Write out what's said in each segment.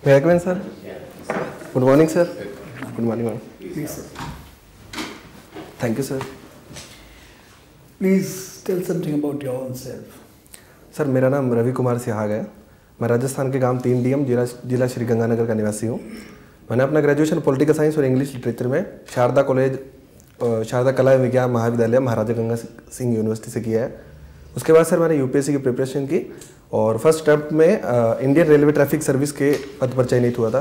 May I come in, sir? Good morning, sir. Good morning, ma'am. Please, sir. Thank you, sir. Please tell something about your own self. Sir मेरा नाम रवि कुमार सिहाग है। मैं राजस्थान के गांव 3 DM जिला श्री गंगानगर का निवासी हूँ। मैंने अपना ग्रेजुएशन पॉलिटिकल साइंस और इंग्लिश लिटरेचर में शारदा कॉलेज शारदा कला विज्ञान महाविद्यालय महाराजा गंगा सिंह यूनिवर्सिटी से किया है। उसके बाद सर मैंने यूपीएससी की प्रिपरेशन की और फर्स्ट अटेम्प्ट में इंडियन रेलवे ट्रैफिक सर्विस के पद पर चयनित हुआ था।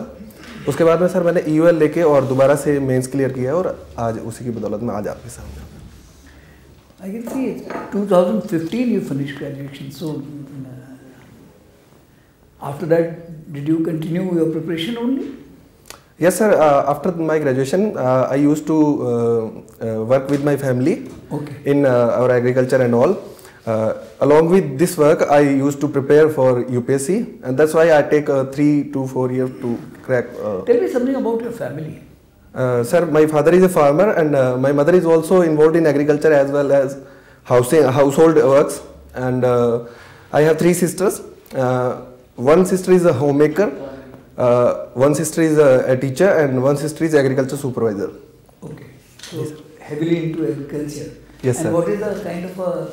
उसके बाद में सर मैंने EOL लेके और दोबारा से मेंस क्लियर किया और आज उसी की बदौलत में आज आपके सामने। I can see 2015 you finished graduation. So after that, did you continue your preparation only? Yes, sir. After my graduation, I used to work with my family in our agriculture and all. Along with this work, I used to prepare for UPSC, and that's why I take 3 to 4 years to crack. Tell me something about your family. Sir, my father is a farmer, and my mother is also involved in agriculture as well as household works. And I have 3 sisters. One sister is a homemaker, one sister is a teacher, and one sister is agriculture supervisor. Okay. So heavily into agriculture. Yes, and sir. What is the kind of a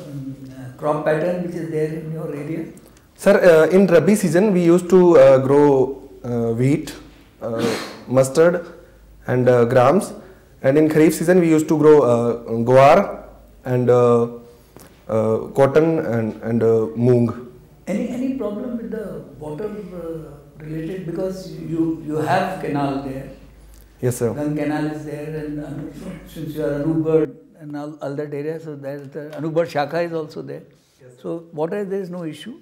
crop pattern which is there in your area? Sir, in Rabi season we used to grow wheat, mustard, and grams, and in Kharif season we used to grow guar and cotton and moong. Any problem with the water related, because you have canal there? Yes, sir. Gang canal is there, and since you are Anupgarh and all that area, so there is the Anupgarh Shakha is also there. Yes, so water, there is no issue.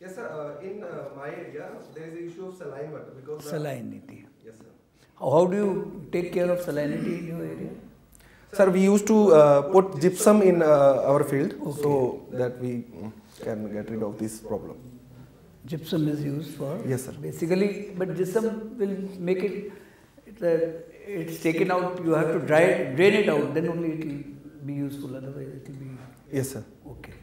Yes, sir. In my area there is the issue of saline water because Salinity. Yes, sir. How do you take care of salinity in your area? Sir, we used to put gypsum in our field so that we can get rid of this problem. Gypsum is used for? Yes, sir. Basically, but gypsum will make it's taken out, you have to drain it out, then only it will be useful, otherwise it will be... Yes, sir. Okay.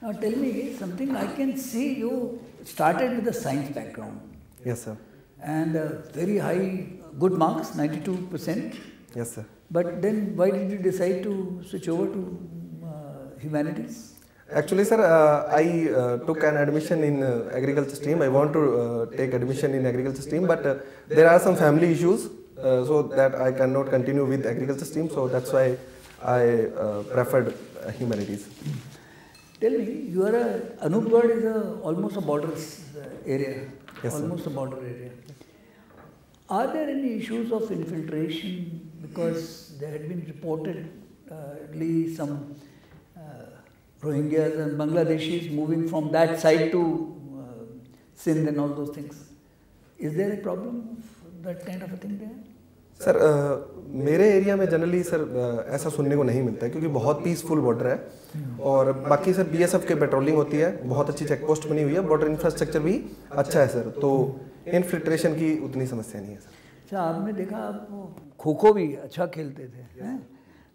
Now tell me something, I can see you started with a science background. Yes, sir. And very high, good marks, 92%. Yes, sir. But then why did you decide to switch over to humanities? Actually, sir, I took an admission in agriculture stream. I want to take admission in agriculture stream, but there are some family issues, so that I cannot continue with agriculture stream. So that's why I preferred humanities. Tell me, you are Anupgarh is almost a border area. Yes, almost sir. A border area. Are there any issues of infiltration? Because there had been reported at least some Rohingyas and Bangladeshis moving from that side to Sindh and all those things. Is there a problem of that kind of a thing there? Sir मेरे area में generally sir ऐसा सुनने को नहीं मिलता है क्योंकि बहुत पीसफुल बॉर्डर है और बाकी सर BSF के पेट्रोलिंग होती है, बहुत अच्छी चेक पोस्ट बनी हुई है, बॉर्डर इंफ्रास्ट्रक्चर भी अच्छा है सर, तो इन्फिल्ट्रेशन की उतनी समस्या नहीं है सर। अच्छा, आपने देखा आप खो-खो भी अच्छा खेलते थे, हैं?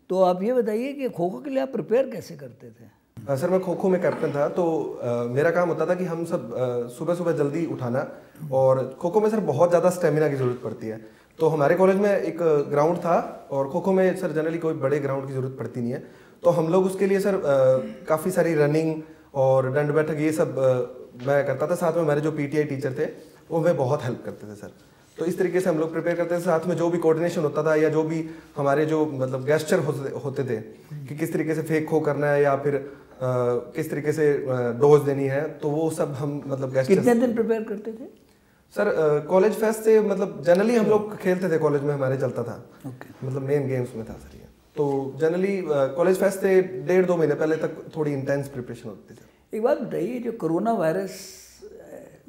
तो आप ये बताइए कि खो-खो के लिए आप प्रिपेयर कैसे करते थे? सर मैं खो-खो में कैप्टन था, तो मेरा काम होता था कि हम सब सुबह सुबह जल्दी उठाना, और खो-खो में सर बहुत ज़्यादा स्टेमिना की ज़रूरत पड़ती है। तो हमारे कॉलेज में एक ग्राउंड था और खो-खो में सर जनरली कोई बड़े ग्राउंड की ज़रूरत पड़ती नहीं है, तो हम लोग उसके लिए सर काफ़ी सारी रनिंग और दंड बैठक ये सब मैं करता था। साथ में हमारे जो PTI टीचर थे वो हमें बहुत हेल्प करते थे सर। तो इस तरीके से हम लोग प्रिपेयर करते थे। साथ में जो भी कोऑर्डिनेशन होता था या जो भी हमारे जो मतलब गेस्चर होते थे कि किस तरीके से फेक खो करना है या फिर किस तरीके से डोज देनी है, तो वो सब हम मतलब गेस्चर। कितने दिन प्रिपेयर करते थे सर? कॉलेज फेस्ट से मतलब जनरली हम लोग खेलते थे, कॉलेज में हमारे चलता था, मतलब मेन गेम्स में था सर ये। तो जनरली कॉलेज फेस्ट से 1.5-2 महीने पहले तक थोड़ी इंटेंस प्रिपरेशन होती थी। एक बात बताइए, जो कोरोना वायरस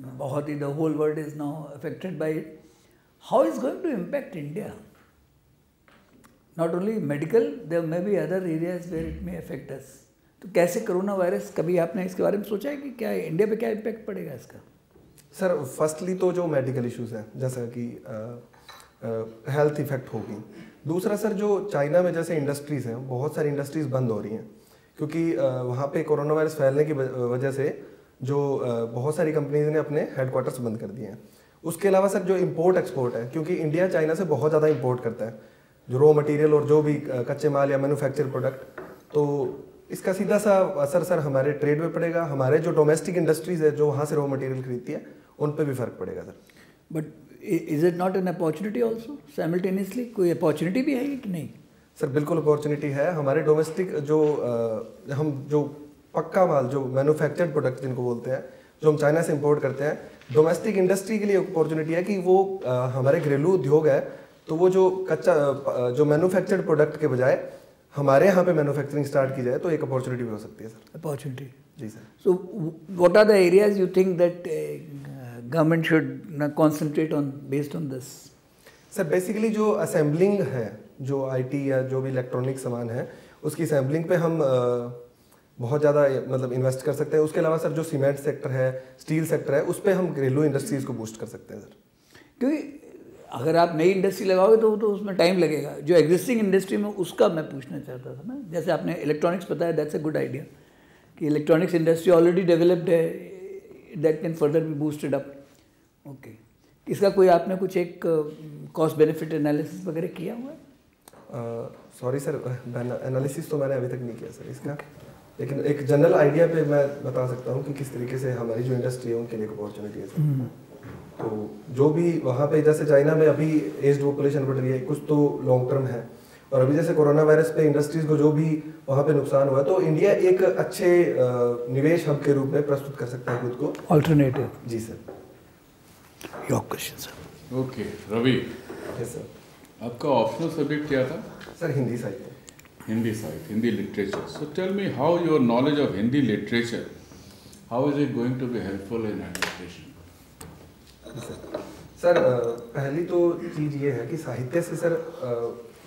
बहुत ही the whole world is now affected by it, how is going to impact India? Not only medical, there may be other areas where it may affect us. तो कैसे कोरोना वायरस, कभी आपने इसके बारे में सोचा है कि क्या इंडिया पे क्या इम्पैक्ट पड़ेगा इसका? सर फर्स्टली तो जो मेडिकल इश्यूज हैं जैसा कि हेल्थ इफेक्ट होगी। दूसरा सर जो चाइना में जैसे इंडस्ट्रीज़ हैं, बहुत सारी इंडस्ट्रीज़ बंद हो रही हैं क्योंकि वहाँ पे कोरोना वायरस फैलने की वजह से जो बहुत सारी कंपनीज ने अपने हेडक्वार्टर्स बंद कर दिए हैं। उसके अलावा सर जो इम्पोर्ट एक्सपोर्ट है, क्योंकि इंडिया चाइना से बहुत ज़्यादा इम्पोर्ट करता है जो रॉ मटेरियल और जो भी कच्चे माल या मैन्युफैक्चर प्रोडक्ट, तो इसका सीधा सा असर सर हमारे ट्रेड में पड़ेगा, हमारे जो डोमेस्टिक इंडस्ट्रीज है जो वहाँ से रॉ मटेरियल खरीदती है उन पे भी फर्क पड़ेगा sir. But is it not an opportunity also simultaneously? कोई अपॉर्चुनिटी भी है कि नहीं? सर बिल्कुल अपॉर्चुनिटी है। हमारे डोमेस्टिक जो हम जो पक्का माल जो मैन्युफैक्चर्ड प्रोडक्ट जिनको बोलते हैं जो हम चाइना से इंपोर्ट करते हैं, डोमेस्टिक इंडस्ट्री के लिए अपॉर्चुनिटी है कि वो हमारे घरेलू उद्योग है तो वो जो कच्चा जो मैन्युफैक्चर्ड प्रोडक्ट के बजाय हमारे यहाँ पे मैन्युफैक्चरिंग स्टार्ट की जाए तो एक अपॉर्चुनिटी भी हो सकती है सर। अपॉर्चुनिटी, जी sir. So what are the areas you think that government should concentrate on based on this? Sir basically जो असेंबलिंग है, जो आईटी या जो भी इलेक्ट्रॉनिक सामान है उसकी असेंबलिंग पे हम बहुत ज़्यादा मतलब इन्वेस्ट कर सकते हैं। उसके अलावा सर जो सीमेंट सेक्टर है, स्टील सेक्टर है, उस पर हम घरेलू इंडस्ट्रीज़ को बूस्ट कर सकते हैं सर। क्योंकि अगर आप नई इंडस्ट्री लगाओगे तो उसमें टाइम लगेगा। जो एग्जिस्टिंग इंडस्ट्री में उसका मैं पूछना चाहता था ना, जैसे आपने इलेक्ट्रॉनिक्स बताया, दैट्स अ गुड आइडिया कि इलेक्ट्रॉनिक्स इंडस्ट्री ऑलरेडी डेवलप्ड है, that can further be boosted up. Okay, इसका कोई आपने कुछ एक कॉस्ट बेनिफिट एनालिसिस वगैरह किया हुआ है? सॉरी सर, एनालिसिस तो मैंने अभी तक नहीं किया सर इसका, लेकिन एक जनरल आइडिया पे मैं बता सकता हूँ कि किस तरीके से हमारी जो इंडस्ट्री है उनके लिए अपॉर्चुनिटी है सर। तो जो भी वहाँ पे जैसे चाइना में अभी एज पॉपुलेशन बढ़ रही है, कुछ तो लॉन्ग टर्म है, और अभी जैसे कोरोना वायरस पे इंडस्ट्रीज को जो भी वहाँ पे नुकसान हुआ तो इंडिया एक अच्छे निवेश हब के रूप में प्रस्तुत कर सकता है खुद को। ऑल्टरनेटिव। जी sir. Your question sir. Okay Ravi, yes sir. आपका ऑप्शनल सब्जेक्ट क्या था? सर हिंदी साहित्य। हिंदी साहित्य, Hindi literature. So tell me how your knowledge of Hindi literature, how is it going to be helpful in administration? Sir पहली तो चीज़ ये है कि साहित्य से सर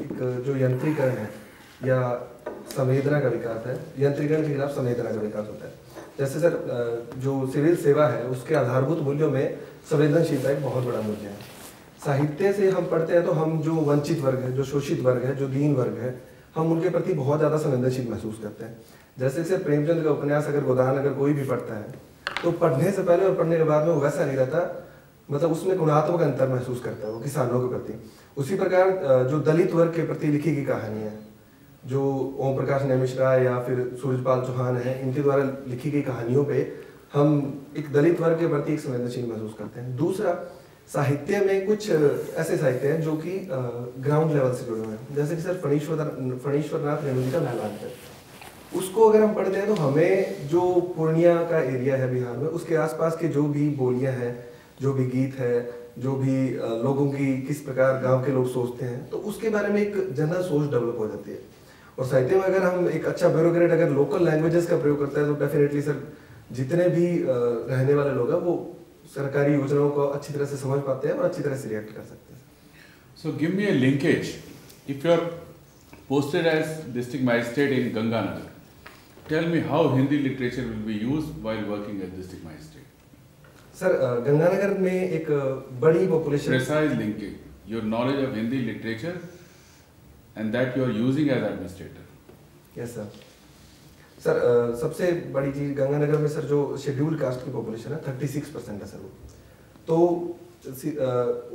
एक जो यंत्रीकरण है या संवेदना का विकास है, यंत्रीकरण के खिलाफ संवेदना का विकास होता है। जैसे सर जो सिविल सेवा है उसके आधारभूत मूल्यों में संवेदनशीलता एक बहुत बड़ा मूल्य है। साहित्य से हम पढ़ते हैं तो हम जो वंचित वर्ग है, जो शोषित वर्ग है, जो दीन वर्ग है, हम उनके प्रति बहुत ज़्यादा संवेदनशील महसूस करते हैं। जैसे सर प्रेमचंद का उपन्यास अगर गोदान अगर कोई भी पढ़ता है तो पढ़ने से पहले और पढ़ने के बाद में वो वैसा नहीं रहता, मतलब उसमें गुणात्मक अंतर महसूस करता है वो किसानों के प्रति। उसी प्रकार जो दलित वर्ग के प्रति लिखी गई कहानी है, जो ओम प्रकाश नैमिषा या फिर सूरजपाल चौहान है, इनके द्वारा लिखी गई कहानियों पे हम एक दलित वर्ग के प्रति एक संवेदनशील महसूस करते हैं। दूसरा, साहित्य में कुछ ऐसे साहित्य हैं जो कि ग्राउंड लेवल से जुड़े हुए हैं। जैसे कि सर फणीश्वरनाथ रेणु जी का महलान है, उसको अगर हम पढ़ते हैं तो हमें जो पूर्णिया का एरिया है बिहार में, उसके आसपास के जो भी बोलियां हैं, जो भी गीत है, जो भी लोगों की किस प्रकार गांव के लोग सोचते हैं, तो उसके बारे में एक जनरल सोच डेवलप हो जाती है। और साहित्य में अगर हम एक अच्छा ब्यूरोक्रेट अगर लोकल लैंग्वेजेस का प्रयोग करता है तो डेफिनेटली सर जितने भी रहने वाले लोग हैं वो सरकारी योजनाओं को अच्छी तरह से समझ पाते हैं और अच्छी तरह से रिएक्ट कर सकते हैं। So give me a linkage, if you are posted as district magistrate in Ganganagar, tell me how Hindi literature will be used while working as district magistrate. Sir Ganganagar में एक बड़ी population, precise linking your knowledge of Hindi literature and that you are using as administrator. Yes sir. Sir सबसे बड़ी चीज़ गंगानगर में sir जो scheduled caste की population है 36% है सर वो, तो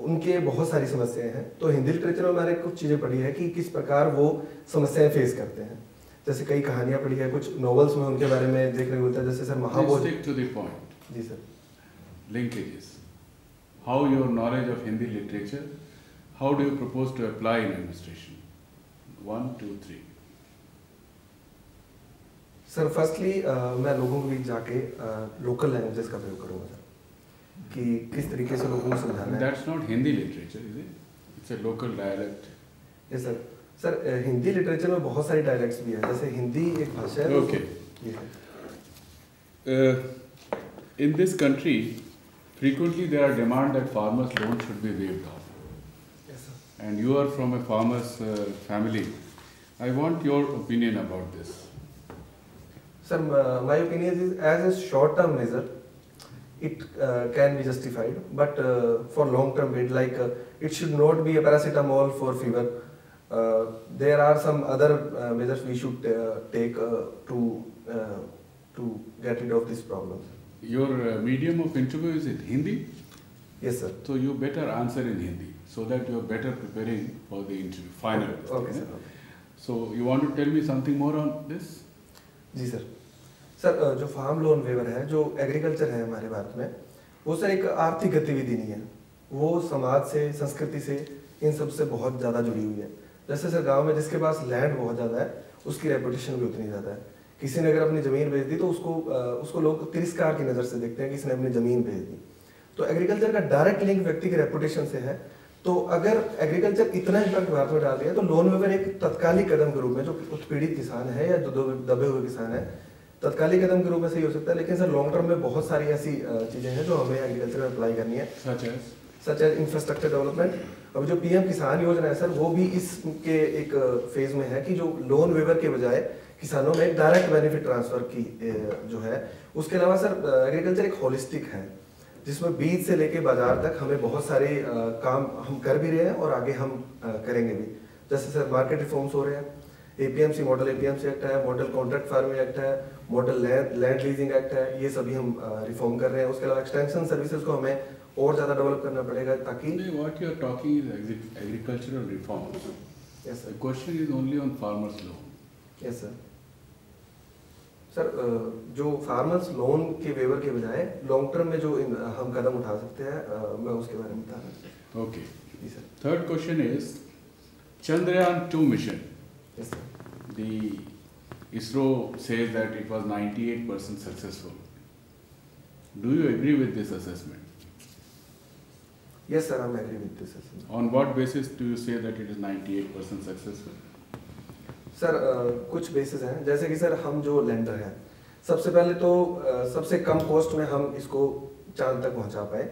उनके बहुत सारी समस्याएं हैं। तो हिंदी लिटरेचर में हमारे कुछ चीज़ें पढ़ी है कि किस प्रकार वो समस्याएं फेस करते हैं। जैसे कई कहानियां पढ़ी है, कुछ नॉवेल्स में उनके बारे में देखने को मिलता है। जैसे sir Mahabodhi. Stick to the point. जी sir. Linkages. How your knowledge of Hindi literature, how do you propose to apply in administration? 1, 2, 3. Sir firstly मैं लोगों के बीच जाके लोकल लैंग्वेजेस का प्रयोग करूँगा सर, कि किस तरीके से लोगों को समझाना है। That's not Hindi literature, is it? It's a local dialect. Yes sir. Sir Hindi literature में बहुत सारी डायलेक्ट्स भी है, जैसे हिंदी एक भाषा है। Okay. In this country, frequently there are demand that farmers' loans should be waived off. Yes, sir. And you are from a farmer's family. I want your opinion about this. Sir, my opinion is as a short-term measure, it can be justified, but for long-term wait, like it should not be a paracetamol for fever. There are some other measures we should take to get rid of this problem. Your medium of interview, is it Hindi? Yes, sir. So you better answer in Hindi so that you are better preparing for the interview, final. Okay, sir. Okay. So you want to tell me something more on this? जी sir. Sir जो farm loan waiver है, जो agriculture है हमारे भारत में, वो sir एक आर्थिक गतिविधि नहीं है. वो समाज से, संस्कृति से, इन सब से बहुत ज़्यादा जुड़ी हुई है. जैसे सर गांव में जिसके पास लैंड बहुत ज़्यादा है, उसकी रेपुटेशन भी उतनी ज़्यादा है. किसी ने अगर अपनी ज़मीन बेच दी तो उसको लोग तिरस्कार की नज़र से देखते हैं कि इसने अपनी ज़मीन बेच दी. तो एग्रीकल्चर का डायरेक्ट लिंक व्यक्ति के रेपुटेशन से है. तो अगर एग्रीकल्चर इतना इम्पैक्ट भारत में डाल रही है तो लोन वेवर एक तत्कालिक कदम के रूप में, जो उत्पीड़ित किसान है या दबे हुए किसान है, तत्कालिक कदम के रूप में सही हो सकता है. लेकिन सर लॉन्ग टर्म में बहुत सारी ऐसी चीज़ें हैं जो हमें एग्रीकल्चर में अप्लाई करनी है, सच एज इंफ्रास्ट्रक्चर डेवलपमेंट. अब जो पीएम किसान योजना है सर, वो भी इसके एक फेज में है कि जो लोन वेवर के बजाय किसानों में एक डायरेक्ट बेनिफिट ट्रांसफर की जो है. उसके अलावा सर एग्रीकल्चर एक होलिस्टिक है, जिसमें बीज से लेके बाजार तक हमें बहुत सारे काम हम कर भी रहे हैं और आगे हम करेंगे भी. जैसे सर मार्केट रिफॉर्म्स हो रहे हैं, एपीएमसी मॉडल एपीएमसी एक्ट है, मॉडल कॉन्ट्रैक्ट फार्मिंग एक्ट है, मॉडल लैंड लीजिंग एक्ट है, ये सभी हम रिफॉर्म कर रहे हैं. उसके अलावा एक्सटेंशन सर्विसेज को हमें और ज़्यादा डेवलप करना पड़ेगा ताकि. What you are talking is agricultural reforms. Yes, sir. The question is only on farmers' loan. Yes, sir. Sir जो फार्मर्स लोन के वेवर के बजाय लॉन्ग टर्म में जो हम कदम उठा सकते हैं, मैं उसके बारे में बता रहा हूँ. Okay. जी sir. Third question is Chandrayaan 2 mission. Yes, sir. The ISRO says that it was 98% successful. Do you agree with this assessment? Yes, sir. I agree with this assessment. On what basis do you say that it is 98% successful? Sir कुछ basis हैं. जैसे कि sir हम जो lander हैं, सबसे पहले तो सबसे कम कॉस्ट में हम इसको चांद तक पहुंचा पाए.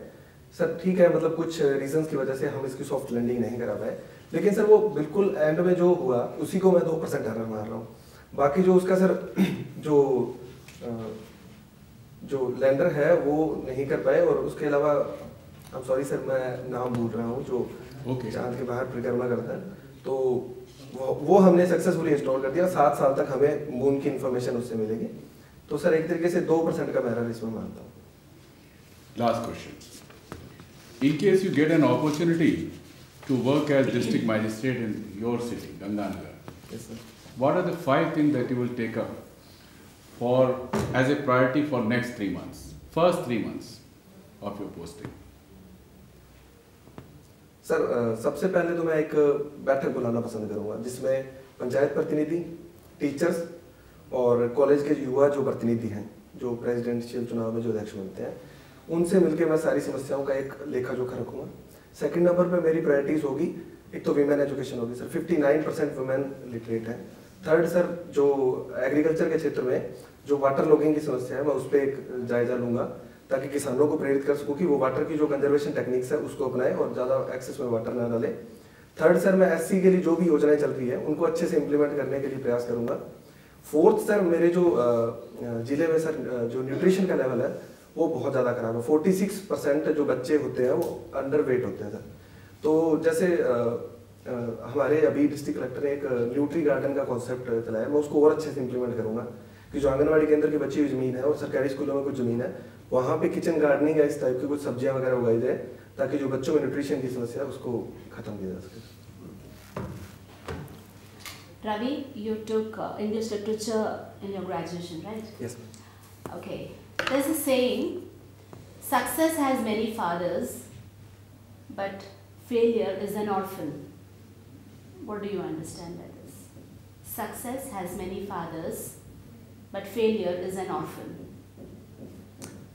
सर ठीक है, मतलब कुछ रीजंस की वजह से हम इसकी सॉफ्ट लैंडिंग नहीं करा पाए, लेकिन सर वो बिल्कुल एंड में जो हुआ उसी को मैं 2% एरर मार रहा हूँ. बाकी जो उसका सर जो लैंडर है वो नहीं कर पाए. और उसके अलावा आई एम सॉरी सर, मैं नाम भूल रहा हूँ, जो चांद के बाहर परिक्रमा करता है, तो वो हमने सक्सेसफुली इंस्टॉल कर दिया. 7 साल तक हमें मून की इंफॉर्मेशन उससे मिलेगी. तो सर एक तरीके से 2% का मैं एरर इसमें मानता हूँ. Last question. In case you get an opportunity to work as district magistrate in your city, Ganganagar, Yes, sir. what are the 5 things that you will take up as a priority for next 3 months, first 3 months of your posting? Sir सबसे पहले तो मैं एक बैठक बुलाना पसंद करूंगा जिसमें पंचायत प्रतिनिधि, टीचर्स और कॉलेज के युवा जो प्रतिनिधि हैं, जो प्रेसिडेंशियल चुनाव में जो अध्यक्ष बनते हैं, उनसे मिलकर मैं सारी समस्याओं का एक लेखा जोखा रखूंगा. सेकंड नंबर पे मेरी प्रायोरिटीज होगी, एक तो वीमेन एजुकेशन होगी सर, 59% वुमेन लिटरेट है. थर्ड सर जो एग्रीकल्चर के क्षेत्र में जो वाटर लॉगिंग की समस्या है, मैं उस पर एक जायजा लूंगा ताकि किसानों को प्रेरित कर सकूं कि वो वाटर की जो कंजर्वेशन टेक्निक्स है उसको अपनाएं और ज़्यादा एक्सेस में वाटर ना डालें. थर्ड सर मैं एससी के लिए जो भी योजनाएं चल रही है उनको अच्छे से इम्प्लीमेंट करने के लिए प्रयास करूंगा. फोर्थ सर मेरे जो जिले में सर जो न्यूट्रिशन का लेवल है वो बहुत ज़्यादा खराब है. 46% जो बच्चे होते हैं वो अंडर वेट होते हैं सर. तो जैसे हमारे अभी डिस्ट्रिक्ट कलेक्टर ने एक न्यूट्री गार्डन का कॉन्सेप्ट चलाया, मैं उसको और अच्छे से इम्प्लीमेंट करूंगा कि जो आंगनबाड़ी केंद्र की बची हुई ज़मीन है और सरकारी स्कूलों में कुछ ज़मीन है, वहाँ पे किचन गार्डनिंग या इस टाइप की कुछ सब्जियां वगैरह उगाई जाए ताकि जो बच्चों में न्यूट्रिशन की समस्या है उसको खत्म किया जा सके. Ravi, you took English literature in your graduation, right? Yes. Okay. There's a saying, success has many fathers, but failure is an orphan. What do you understand by this? Success has many fathers, but failure is an orphan.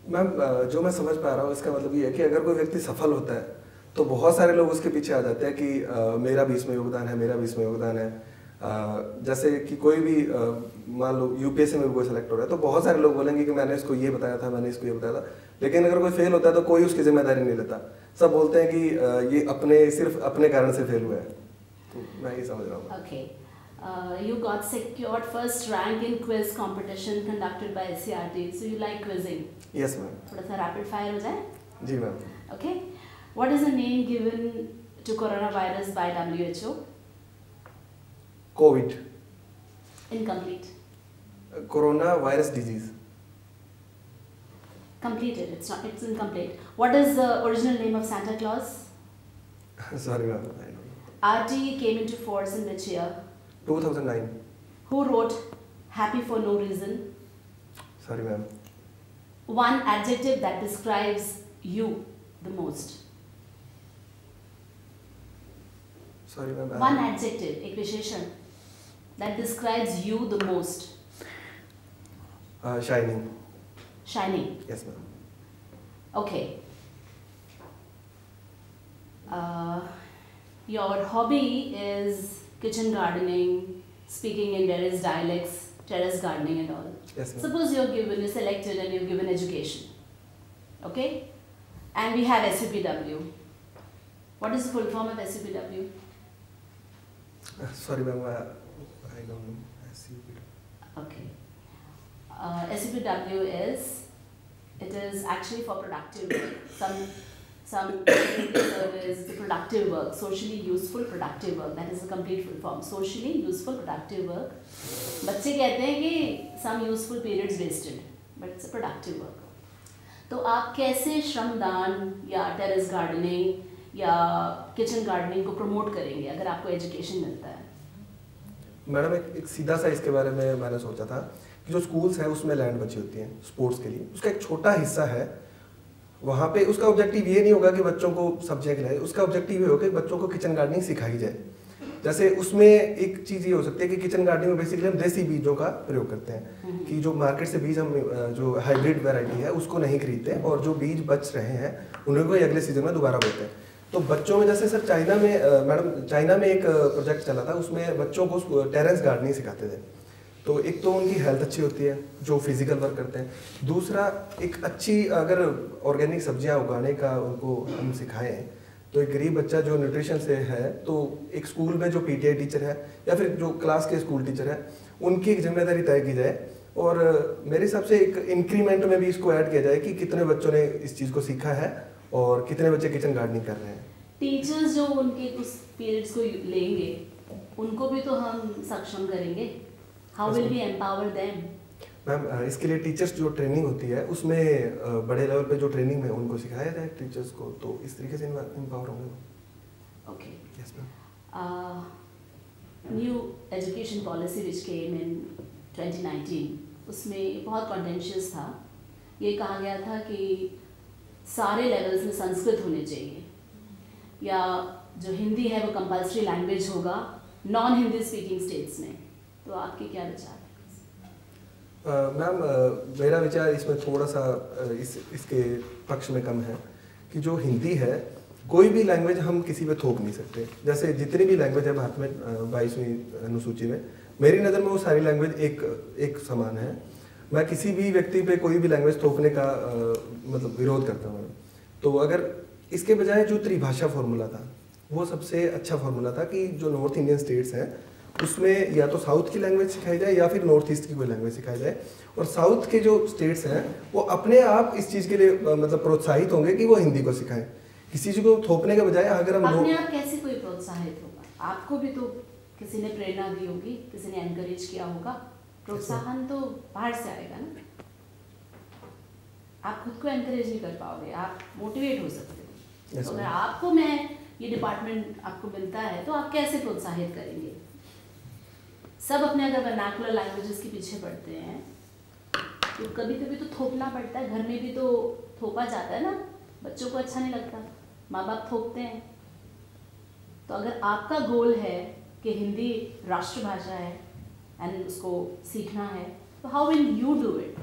Ma'am जो मैं समझ पा रहा हूँ इसका मतलब ये है कि अगर कोई व्यक्ति सफल होता है तो बहुत सारे लोग उसके पीछे आ जाते हैं कि मेरा भी इसमें योगदान है, मेरा भी इसमें योगदान है. जैसे कि कोई भी मान लो यूपीएससी में कोई सेलेक्ट हो रहा है तो बहुत सारे लोग बोलेंगे कि मैंने इसको ये बताया था, मैंने इसको ये बताया था. लेकिन अगर कोई फेल होता है तो कोई उसकी जिम्मेदारी नहीं लेता. सब बोलते हैं कि ये सिर्फ अपने कारण से फेल हुआ है. तो मैं ये समझ रहा हूँ. Okay. You got secured first rank in quiz competition conducted by SCRT. So you like quizzing? Yes, ma'am. थोड़ा सा rapid fire हो जाए? जी ma'am. Okay. What is the name given to coronavirus by WHO? Covid. Incomplete. Corona virus disease. Completed. It's not. It's incomplete. What is the original name of Santa Claus? Sorry ma'am, I don't know. RT came into force in which year? 2009. Who wrote "Happy for No Reason"? Sorry ma'am. One adjective that describes you the most. Sorry ma'am. One adjective, एक विशेषण that describes you the most. Shining. Shining. Yes ma'am. Okay. Your hobby is kitchen gardening, speaking in various dialects, terrace gardening and all. Yes ma'am. Suppose you're selected and you're given education. Okay? And we have SUPW. What is the full form of SUPW? Sorry ma'am, I don't know. SUPW. Okay. SUPW it is actually for productive work. Some service, the productive work, socially useful productive work. That is the complete full form. Socially useful productive work. बच्चे कहते हैं कि some useful periods wasted, but it's a productive work. तो आप कैसे श्रमदान या terrace gardening या किचन गार्डनिंग को प्रमोट करेंगे अगर आपको एजुकेशन मिलता है? मैडम एक सीधा सा इसके बारे में मैंने सोचा था कि जो स्कूल्स है उसमें लैंड बची होती है स्पोर्ट्स के लिए, उसका एक छोटा हिस्सा है वहाँ पे। उसका ऑब्जेक्टिव ये नहीं होगा कि बच्चों को सब्जियाँ खिलाए, उसका ऑब्जेक्टिव ये होगा कि बच्चों को किचन गार्डनिंग सिखाई जाए। जैसे उसमें एक चीज़ ये हो सकती है कि किचन गार्डनिंग में बेसिकली हम देसी बीजों का प्रयोग करते हैं कि जो मार्केट से बीज हम जो हाइब्रिड वैरायटी है उसको नहीं खरीदते और जो बीज बच रहे हैं उन्हीं को अगले सीजन में दोबारा बोते हैं। तो बच्चों में जैसे सर चाइना में मैडम चाइना में एक प्रोजेक्ट चला था, उसमें बच्चों को टेरेस गार्डनिंग सिखाते थे। तो एक तो उनकी हेल्थ अच्छी होती है जो फिजिकल वर्क करते हैं, दूसरा एक अच्छी अगर ऑर्गेनिक सब्जियां उगाने का उनको हम सिखाएं तो एक गरीब बच्चा जो न्यूट्रिशन से है तो एक स्कूल में जो पीटीआई टीचर है या फिर जो क्लास के स्कूल टीचर है उनकी एक जिम्मेदारी तय की जाए और मेरे हिसाब से एक इंक्रीमेंट में भी इसको ऐड किया जाए कि कितने बच्चों ने इस चीज़ को सीखा है और कितने बच्चे किचन गार्डनिंग कर रहे हैं। टीचर्स जो उनके उस पीरियड्स को लेंगे उनको भी तो हम सक्षम करेंगे। How will we empower them? Ma'am इसके लिए टीचर्स जो ट्रेनिंग होती है उसमें बड़े लेवल पे जो ट्रेनिंग में उनको सिखाया जाए टीचर्स को, तो इस तरीके से एम्पावर होंगे। Okay. Yes ma'am. New education policy which came in 2019 उसमें बहुत कॉन्टेंशियस था। ये कहा गया था कि सारे लेवल्स में संस्कृत होने चाहिए या जो हिंदी है वो कंपल्सरी लैंग्वेज होगा नॉन हिंदी स्पीकिंग स्टेट्स में। तो आपके क्या विचार है? मैम मेरा विचार इसमें थोड़ा सा इसके पक्ष में कम है कि जो हिंदी है कोई भी लैंग्वेज हम किसी पे थोप नहीं सकते। जैसे जितनी भी लैंग्वेज है भारत में 22वीं अनुसूची में, मेरी नज़र में वो सारी लैंग्वेज एक समान है। मैं किसी भी व्यक्ति पे कोई भी लैंग्वेज थोपने का मतलब विरोध करता हूँ। तो अगर इसके बजाय जो त्रिभाषा फॉर्मूला था वो सबसे अच्छा फॉर्मूला था कि जो नॉर्थ इंडियन स्टेट्स हैं उसमें या तो साउथ की लैंग्वेज सिखाई जाए या फिर नॉर्थ ईस्ट की कोई लैंग्वेज सिखाई जाए और साउथ के जो स्टेट्स हैं वो अपने आप इस चीज़ के लिए मतलब प्रोत्साहित होंगे कि वो हिंदी को सिखाएं। किसी चीज़ को थोपने के बजाय अगर हम अपने आप कैसे कोई प्रोत्साहित होगा? आपको भी तो किसी ने प्रेरणा दी होगी, किसी ने एनकरेज किया होगा। प्रोत्साहन तो बाहर से आएगा ना, आप खुद को एनकरेज नहीं कर पाओगे, आप मोटिवेट हो सकते हो। तो अगर आपको मैं ये डिपार्टमेंट आपको मिलता है तो आप कैसे प्रोत्साहित करेंगे? सब अपने अगर वर्नाकुलर लैंग्वेजेस के पीछे पड़ते हैं तो कभी कभी तो थोपना पड़ता है। घर में भी तो थोपा जाता है ना, बच्चों को अच्छा नहीं लगता, माँ बाप थोपते हैं। तो अगर आपका गोल है कि हिंदी राष्ट्रभाषा है एंड उसको सीखना है तो how will you do it?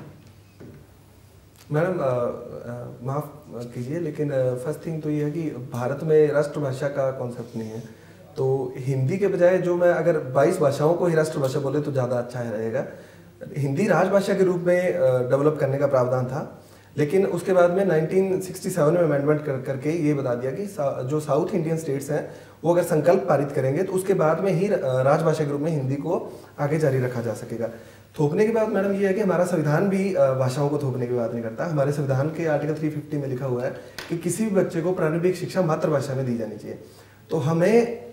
Madam माफ़ कीजिए लेकिन फर्स्ट थिंग तो ये है कि भारत में राष्ट्रभाषा का कॉन्सेप्ट नहीं है। तो हिंदी के बजाय जो मैं अगर 22 भाषाओं को ही राष्ट्रभाषा बोले तो ज़्यादा अच्छा रहेगा। हिंदी राजभाषा के रूप में डेवलप करने का प्रावधान था, लेकिन उसके बाद में 1967 में अमेंडमेंट करके ये बता दिया कि जो साउथ इंडियन स्टेट्स हैं वो अगर संकल्प पारित करेंगे तो उसके बाद में ही राजभाषा के रूप में हिंदी को आगे जारी रखा जा सकेगा। थोपने की बात मैडम ये है कि हमारा संविधान भी भाषाओं को थोपने की बात नहीं करता। हमारे संविधान के आर्टिकल 350 में लिखा हुआ है कि किसी भी बच्चे को प्रारंभिक शिक्षा मातृभाषा में दी जानी चाहिए। तो हमें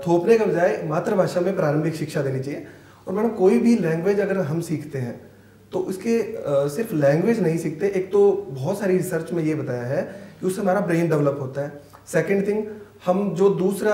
थोपने के बजाय मातृभाषा में प्रारंभिक शिक्षा देनी चाहिए। और मैडम कोई भी लैंग्वेज अगर हम सीखते हैं तो इसके सिर्फ लैंग्वेज नहीं सीखते, एक तो बहुत सारी रिसर्च में ये बताया है कि उससे हमारा ब्रेन डेवलप होता है। सेकेंड थिंग, हम जो दूसरी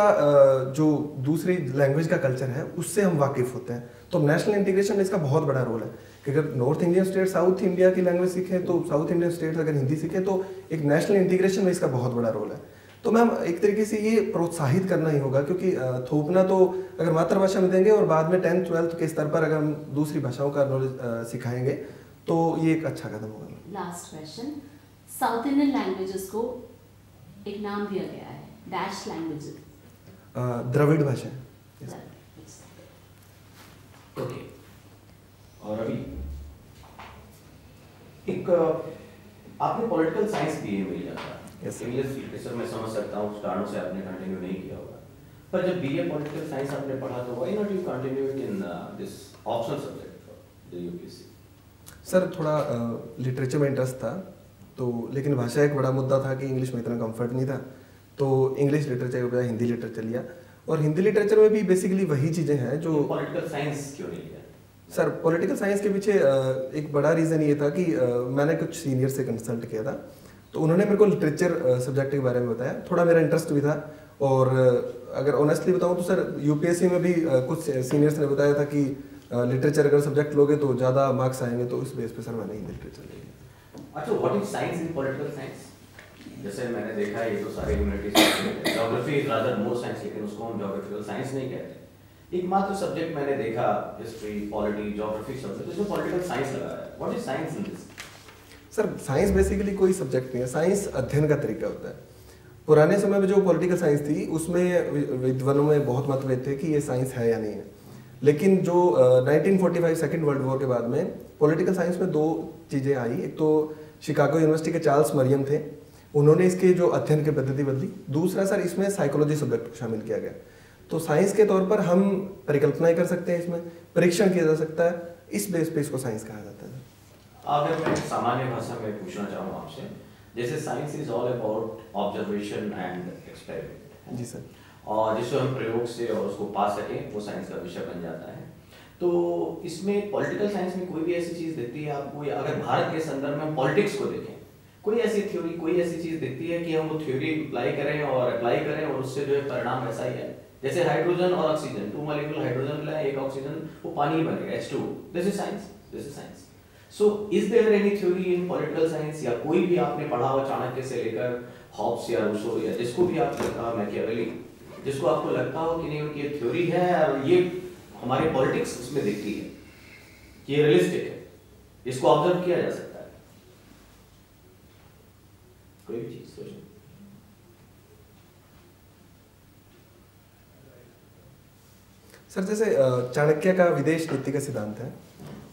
लैंग्वेज का कल्चर है उससे हम वाकिफ होते हैं। तो नेशनल इंटीग्रेशन में इसका बहुत बड़ा रोल है कि अगर north Indian state south India की लैंग्वेज सीखें तो साउथ इंडियन स्टेट अगर हिंदी सीखें तो एक नेशनल इंटीग्रेशन में इसका बहुत बड़ा रोल है। तो मैम एक तरीके से ये प्रोत्साहित करना ही होगा, क्योंकि थोपना तो अगर मातृभाषा में देंगे और बाद में 10th 12th के स्तर पर अगर हम दूसरी भाषाओं का नॉलेज सिखाएंगे तो ये एक अच्छा कदम होगा। Last question, south Indian languages को एक नाम दिया गया है, डैश लैंग्वेजेस, द्रविड़ भाषा। ओके, और अभी एक आपने पॉलिटिकल साइंस बीए में लिया था। Yes, sir. इंग्लिश लिटरेचर में समझ सकता हूँ, उस कारणों से आपने कंटिन्यू नहीं किया होगा, पर जब बीए पॉलिटिकल साइंस आपने पढ़ा तो why not you continue it in this optional subject for the UPSC? Sir थोड़ा लिटरेचर में इंटरेस्ट था, तो लेकिन भाषा एक बड़ा मुद्दा था कि इंग्लिश में इतना कंफर्ट नहीं था, तो इंग्लिश लिटरेचर के बजाय हिंदी लिटरेचर लिया। और हिंदी लिटरेचर में भी बेसिकली वही चीज़ें हैं जो पॉलिटिकल साइंस क्यों नहीं लिया? सर पॉलिटिकल साइंस के पीछे एक बड़ा रीज़न ये था कि मैंने कुछ सीनियर से कंसल्ट किया था, तो उन्होंने मेरे को लिटरेचर सब्जेक्ट के बारे में बताया, थोड़ा मेरा इंटरेस्ट भी था। और अगर ऑनेस्टली बताऊं तो सर यूपीएससी में भी कुछ सीनियर्स ने बताया था कि लिटरेचर अगर सब्जेक्ट लोगे तो ज़्यादा मार्क्स आएंगे, तो इस बेस पे सर मैंने हिंदी लिटरेचर लिया। अच्छा, what is science in political science? जैसे मैंने देखा ये तो सारे humanities, geography is rather more science, लेकिन उसको हम ज्योग्राफिकल साइंस नहीं कहते। एकमात्र सब्जेक्ट मैंने देखा हिस्ट्री, पॉलिटी, ज्योग्राफी सब्जेक्ट जिसमें पॉलिटिकल साइंस लगा है। What is science in this? Sir science basically कोई सब्जेक्ट नहीं है, साइंस अध्ययन का तरीका होता है। पुराने समय में जो पॉलिटिकल साइंस थी उसमें विद्वानों में बहुत मतभेद थे कि ये साइंस है या नहीं है, लेकिन जो 1945 सेकेंड वर्ल्ड वॉर के बाद में पॉलिटिकल साइंस में दो चीज़ें आई। एक तो शिकागो यूनिवर्सिटी के चार्ल्स मरियम थे, उन्होंने इसके जो अध्ययन की पद्धति बदली। दूसरा सर इसमें साइकोलॉजी सब्जेक्ट शामिल किया गया। तो साइंस के तौर पर हम परिकल्पनाएं कर सकते हैं, इसमें परीक्षण किया जा सकता है, इस बेस पे इसको साइंस कहा जाता है। अगर मैं सामान्य भाषा में पूछना चाहूँ आपसे, जैसे science is all about observation and experiment, जी सर, और जिसको हम प्रयोग से और उसको पा सकें वो साइंस का विषय बन जाता है। तो इसमें पॉलिटिकल साइंस में कोई भी ऐसी चीज़ दिखती है आपको, या अगर भारत के संदर्भ में पॉलिटिक्स को देखें, कोई ऐसी थ्योरी, कोई ऐसी चीज़ दिखती है कि हम वो थ्योरी अप्लाई करें और उससे जो है परिणाम ऐसा ही है? जैसे हाइड्रोजन और ऑक्सीजन, 2 मॉलिक्यूल हाइड्रोजन मिला, 1 ऑक्सीजन, वो पानी बनेगा, H2। This is science, this is science. So is there any theory in political science, या कोई भी आपने पढ़ा हो चाणक्य से लेकर हॉब्स या रूसो या जिसको भी आप कहा, मैकियावेली, जिसको आपको लगता हो कि नहीं उनकी ये थ्योरी है और ये हमारे पॉलिटिक्स उसमें दिखती है, ये रियलिस्टिक है, इसको ऑब्जर्व किया जा सकता है, कोई भी चीज सोचो। सर जैसे चाणक्य का विदेश नीति का सिद्धांत है,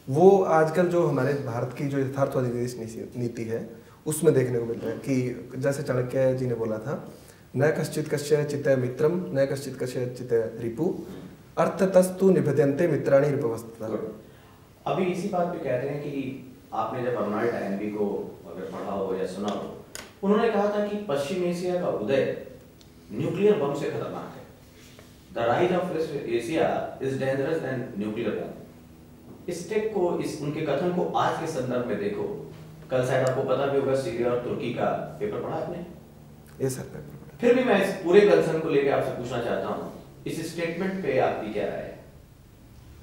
वो आजकल जो हमारे भारत की जो यथार्थवादी विदेश नीति है उसमें देखने को मिल रहा है कि जैसे चाणक्य जी ने बोला था, न कश्चित कस्य चित्तय मित्रम न कश्चित कस्य चित्तय रिपु अर्थतस्तु निबध्यन्ते मित्राणि रिपवस्तः। अभी इसी बात पे कहते हैं कि आपने जब अर्नोल्ड टॉयनबी को अगर पढ़ा हो या सुना हो, उन्होंने कहा था कि पश्चिम एशिया का उदय न्यूक्लियर बम से खतरनाक है। The rise of west Asia is dangerous than nuclear bomb. इस टेक को, इस उनके कथन को आज के संदर्भ में देखो। कल शायद आपको पता भी होगा सीरिया और तुर्की का पेपर पढ़ा आपने? यस सर, पेपर पढ़ा। फिर भी मैं इस पूरे कंसर्न को लेकर आपसे पूछना चाहता हूँ, इस स्टेटमेंट पे आपकी क्या राय है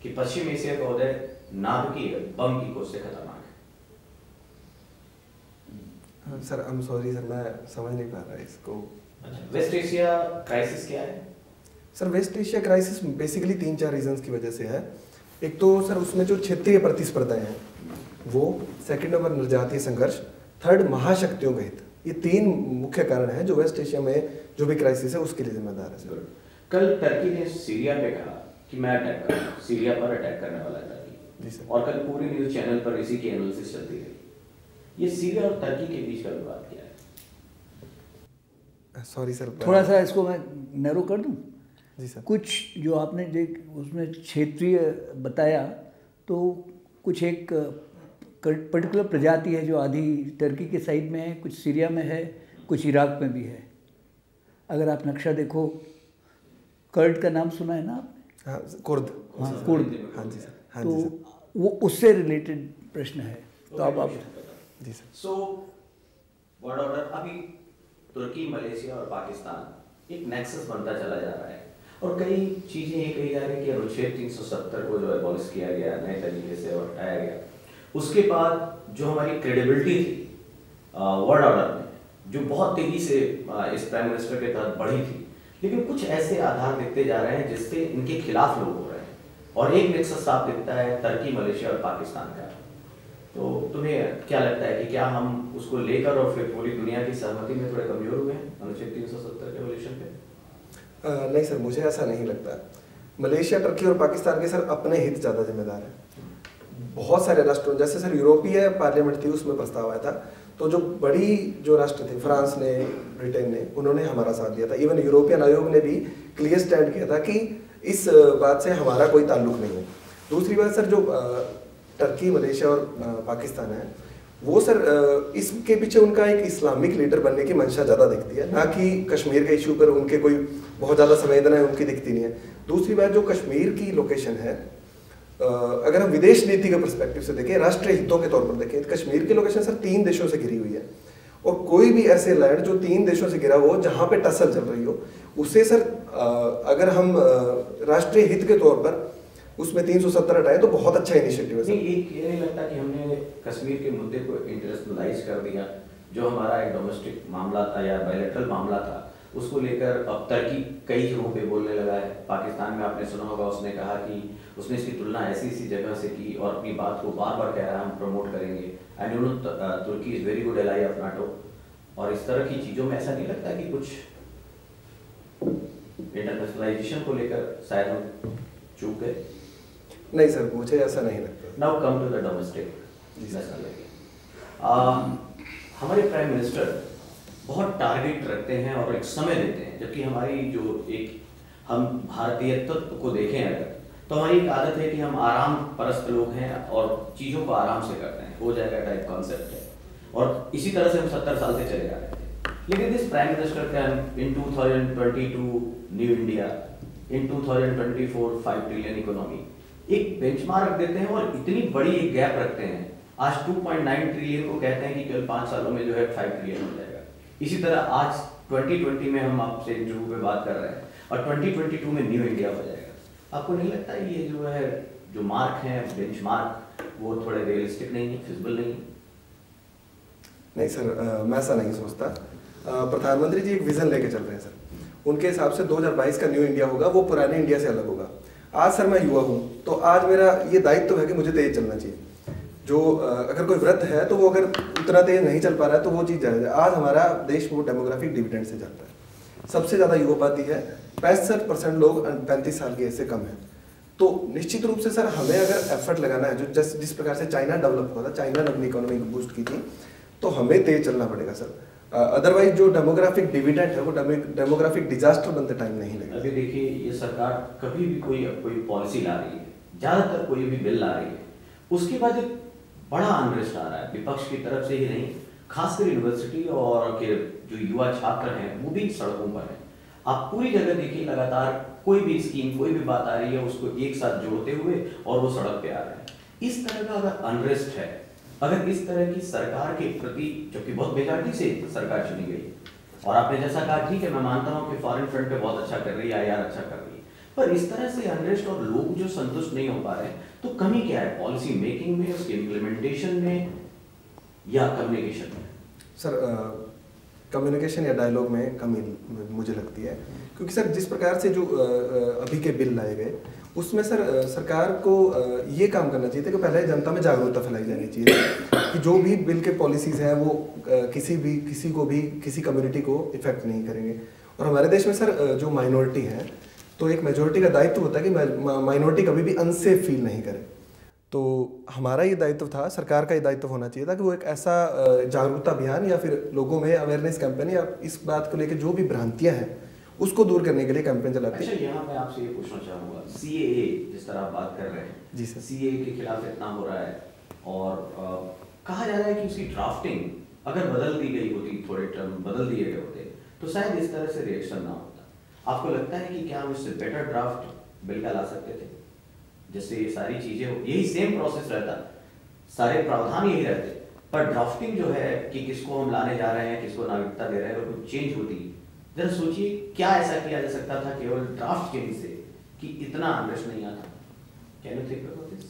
कि पश्चिम एशिया का उदय नाभिकीय बम की खोज से खतरनाक है? Sir I am sorry sir, मैं समझ नहीं पा रहा इसको। अच्छा, वेस्ट एशिया क्राइसिस क्या है? Sir west Asia crisis basically 3-4 reasons की वजह से है। एक तो सर उसमें जो क्षेत्रीय प्रतिस्पर्धाएं हैं वो, सेकंड नंबर निर्जातीय संघर्ष, थर्ड महाशक्तियों का हित। ये 3 मुख्य कारण हैं जो वेस्ट एशिया में जो भी क्राइसिस है उसके लिए जिम्मेदार है सर। कल टर्की ने सीरिया पे कहा कि मैं अटैक करूंगा, सीरिया पर अटैक करने वाला है टर्की। जी सर। और कल पूरी न्यूज चैनल पर इसी की एनालिसिस चलती रही। ये सीरिया और टर्की के बीच का विवाद क्या है? सॉरी सर, थोड़ा सा इसको मैं नैरो कर दूं। जी सर। कुछ जो आपने उसमें क्षेत्रीय बताया, तो कुछ एक पर्टिकुलर प्रजाति है जो आधी टर्की के साइड में है, कुछ सीरिया में है, कुछ इराक में भी है। अगर आप नक्शा देखो, कर्ड का नाम सुना है ना आपने? हाँ, कुर्द। हाँ, कुर्द। हाँ जी सर, हाँ तो जी सर। वो उससे रिलेटेड प्रश्न है। तो आप जी सर। सो वर्ल्ड ऑर्डर अभी तुर्की, मलेशिया और पाकिस्तान एक नेक्सस बनता चला जा रहा है और कई चीज़ें ये कही जा रही है कि अनुच्छेद 370 को जो एबॉलिश किया गया नए तरीके से और हटाया गया, उसके बाद जो हमारी क्रेडिबिलिटी थी वर्ल्ड ऑर्डर में, जो बहुत तेजी से इस प्राइम मिनिस्टर के तहत बढ़ी थी, लेकिन कुछ ऐसे आधार दिखते जा रहे हैं जिससे इनके खिलाफ लोग हो रहे हैं और एक नेक्सस साफ दिखता है टर्की, मलेशिया और पाकिस्तान का। तो तुम्हें क्या लगता है कि क्या हम उसको लेकर और फिर पूरी दुनिया की सहमति में थोड़े कमजोर हुए हैं अनुच्छेद 370 के एबॉलिशन पे? नहीं सर, मुझे ऐसा नहीं लगता। मलेशिया, टर्की और पाकिस्तान के सर अपने हित ज़्यादा जिम्मेदार हैं। बहुत सारे राष्ट्रों, जैसे सर यूरोपीय पार्लियामेंट थी, उसमें प्रस्ताव आया था, तो जो बड़ी जो राष्ट्र थे, फ्रांस ने, ब्रिटेन ने, उन्होंने हमारा साथ दिया था। इवन यूरोपियन आयोग ने भी क्लियर स्टैंड किया था कि इस बात से हमारा कोई ताल्लुक नहीं है। दूसरी बात सर, जो टर्की, मलेशिया और पाकिस्तान है, वो सर इसके पीछे उनका एक इस्लामिक लीडर बनने की मंशा ज़्यादा दिखती है, ना कि कश्मीर के इशू पर उनके कोई बहुत ज़्यादा संवेदनाएं उनकी दिखती नहीं है। दूसरी बात, जो कश्मीर की लोकेशन है, अगर हम विदेश नीति के पर्सपेक्टिव से देखें, राष्ट्रीय हितों के तौर पर देखें, तो कश्मीर की लोकेशन सर 3 देशों से घिरी हुई है और कोई भी ऐसे लैंड जो 3 देशों से घिरा हो, जहाँ पे टसल चल रही हो, उसे सर अगर हम राष्ट्रीय हित के तौर पर उसमें 370 हटाए तो बहुत अच्छा इनिशिएटिव है। ये नहीं लगता कि हमने कश्मीर के मुद्दे को इंटरनेशनलाइज कर दिया? जो हमारा एक डोमेस्टिक मामला था या बायलैटरल मामला था, उसको लेकर अब टर्की कई जगहों पे बोलने लगा है। पाकिस्तान में आपने सुना होगा, उसने कहा कि उसने इसकी तुलना ऐसी जगह से की और अपनी बात को बार बार कह रहा है हम प्रमोट करेंगे, and you know Turkey is very good ally of NATO. और इस तरह की चीज़ों में ऐसा नहीं लगता कि कुछ इंटरनेशनलाइजेशन को लेकर शायद हम चूक गए? नहीं सर, मुझे ऐसा नहीं लगता। Now come to the domestic. हमारे प्राइम मिनिस्टर बहुत टारगेट रखते हैं और एक समय देते हैं, जबकि हमारी जो एक हम भारतीय तत्व को देखें अगर, तो हमारी एक आदत है कि हम आराम परस्त लोग हैं और चीज़ों को आराम से करते हैं, हो जाएगा टाइप कॉन्सेप्ट है, और इसी तरह से हम 70 साल से चले आ रहे थे। लेकिन this prime minister can in 2022 new India, in 2024 5 trillion economy, एक बेंचमार्क रख देते हैं और इतनी बड़ी एक गैप रखते हैं। आज 2.9 ट्रिलियन को कहते हैं कि केवल 5 सालों में जो है 5 ट्रिलियन हो जाएगा। इसी तरह आज 2020 में हम आपसे इंटरव्यू पे बात कर रहे हैं और 2022 में न्यू इंडिया हो जाएगा। आपको नहीं लगता ये जो है जो मार्क है, बेंचमार्क, वो थोड़े रियलिस्टिक नहीं है, फिजिबल नहीं है? नहीं सर, मैं ऐसा नहीं सोचता। प्रधानमंत्री जी एक विजन लेके चल रहे हैं सर। उनके हिसाब से 2022 का न्यू इंडिया होगा, वो पुराने इंडिया से अलग होगा। आज सर मैं युवा हूँ, तो आज मेरा ये दायित्व है कि मुझे तेज चलना चाहिए। जो अगर कोई व्रत है तो वो अगर उतना तेज नहीं चल पा रहा है तो वो चीज़ जायज़ है। आज हमारा देश वो डेमोग्राफिक डिविडेंड से चलता है। सबसे ज़्यादा युवापाती है, 65% लोग 35 साल के ऐसे कम हैं। तो निश्चित रूप से सर हमें अगर एफर्ट लगाना है, जो जिस प्रकार से चाइना डेवलप हुआ था, चाइना ने अपनी इकोनॉमी को बूस्ट की थी, तो हमें तेज चलना पड़ेगा सर। अदरवाइज जो डेमोग्राफिक डिविडेंड है वो डेमोग्राफिक डिजास्टर बनते टाइम नहीं लगेगा। अभी देखिए, ये सरकार कभी भी कोई पॉलिसी ला रही है, ज़्यादातर कोई भी बिल ला रही है, उसके बाद एक बड़ा अनरेस्ट आ रहा है विपक्ष की तरफ से ही नहीं, खासकर यूनिवर्सिटी और के जो युवा छात्र हैं वो भी सड़कों पर हैं। आप पूरी जगह देखिए, लगातार कोई भी स्कीम, कोई भी बात आ रही है, उसको एक साथ जोड़ते हुए और वो सड़क पे आ रहे हैं। इस तरह का अगर अनरेस्ट है, अगर इस तरह की सरकार के प्रति, जबकि बहुत मेजॉरिटी से सरकार चुनी गई, और आपने जैसा कहा, ठीक है, मैं मानता हूँ कि फॉरेन फ्रंट पे बहुत अच्छा कर रही है, IR अच्छा कर रही है, पर इस तरह से अनरेस्ट और लोग जो संतुष्ट नहीं हो पा रहे हैं, तो कमी क्या है? पॉलिसी मेकिंग में, उसके इम्प्लीमेंटेशन में, या कम्युनिकेशन में? सर कम्युनिकेशन या डायलॉग में कमी मुझे लगती है, क्योंकि सर जिस प्रकार से जो अभी के बिल लाए गए, उसमें सर सरकार को ये काम करना चाहिए था कि पहले जनता में जागरूकता फैलाई जानी चाहिए कि जो भी बिल के पॉलिसीज हैं वो किसी कम्युनिटी को इफेक्ट नहीं करेंगे। और हमारे देश में सर जो माइनॉरिटी है, तो एक मेजोरिटी का दायित्व होता है कि माइनॉरिटी कभी भी अनसेफ फील नहीं करे। तो हमारा ये दायित्व था, सरकार का ये दायित्व होना चाहिए था कि वो एक ऐसा जागरूकता अभियान या फिर लोगों में अवेयरनेस कैंपेन या इस बात को लेकर जो भी भ्रांतियां हैं उसको दूर करने के लिए कैंपेन चलाती है। अच्छा, यहाँ मैं आपसे ये पूछना चाहूँगा, CAA जिस तरह आप बात कर रहे हैं, जी सर, CAA के खिलाफ इतना हो रहा है और कहा जा रहा है कि उसकी ड्राफ्टिंग अगर बदल दी गई होती, थोड़े टर्म बदल दिए गए होते, तो शायद इस तरह से रिएक्शन ना होता। आपको लगता है कि क्या हम इससे बेटर ड्राफ्ट बिल का ला सकते थे, जिससे ये सारी चीजें हो, यही सेम प्रोसेस रहता, सारे प्रावधान यही रहते, पर ड्राफ्टिंग जो है कि किसको हम लाने जा रहे हैं, किसको नागरिकता दे रहे हैं, अगर कुछ चेंज होती, जरा सोचिए क्या ऐसा किया जा सकता था केवल ड्राफ्ट चेंज से कि इतना अनरेस्ट नहीं आता। Can you think about this?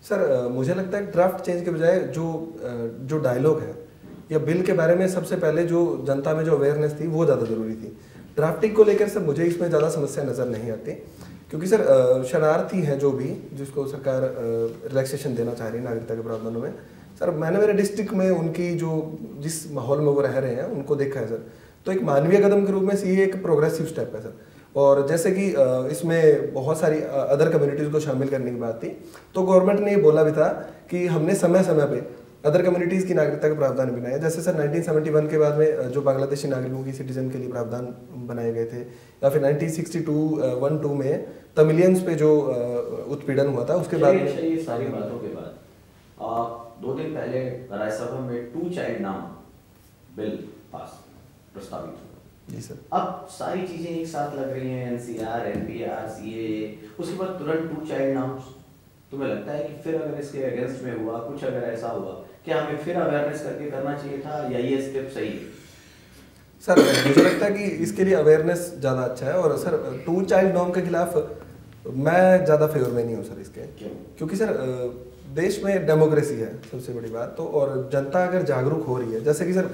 Sir मुझे लगता है ड्राफ्ट चेंज के बजाय जो डायलॉग है या बिल के बारे में सबसे पहले जो जनता में जो अवेयरनेस थी वो ज़्यादा ज़रूरी थी। ड्राफ्टिंग को लेकर सर मुझे इसमें ज़्यादा समस्या नज़र नहीं आती, क्योंकि सर शरणार्थी हैं जो भी, जिसको सरकार रिलैक्सेशन देना चाह रही है नागरिकता के प्रावधानों में, सर मैंने मेरे डिस्ट्रिक्ट में उनकी जो जिस माहौल में वो रह रहे हैं उनको देखा है सर। तो एक मानवीय कदम के रूप में ये एक प्रोग्रेसिव स्टेप है सर। और जैसे कि इसमें बहुत सारी अदर कम्युनिटीज़ को शामिल करने की बात थी, तो गवर्नमेंट ने ये बोला भी था कि हमने समय समय पे अदर कम्युनिटीज़ की नागरिकता के प्रावधान बनाए। जैसे सर 1971 के बाद में जो बांग्लादेशी नागरिकों की सिटीजन के लिए प्रावधान बनाए गए थे, या फिर 1962 में तमिलियंस पे जो उत्पीड़न हुआ था उसके बाद में। ये सारी बातों के बाद 2 दिन पहले राज्यसभा में 2 चाइल्ड नाम बिल पास प्रस्तावित हुआ। जी सर। अब सारी चीजें एक साथ लग रही हैं, NCR, NPR, CAA, उसके बाद तुरंत 2 चाइल्ड नाम्स। तुम्हें लगता है कि फिर अगर इसके अगेंस्ट में हुआ कुछ, अगर ऐसा हुआ, क्या हमें फिर अवेयरनेस करके करना चाहिए था, या ये स्टेप सही है? सर मुझे लगता है कि इसके लिए अवेयरनेस ज़्यादा अच्छा है। और सर 2 चाइल्ड नॉर्म के खिलाफ मैं ज़्यादा फेवर में नहीं हूँ सर इसके। क्यों? क्योंकि सर देश में डेमोक्रेसी है सबसे बड़ी बात तो, और जनता अगर जागरूक हो रही है, जैसे कि सर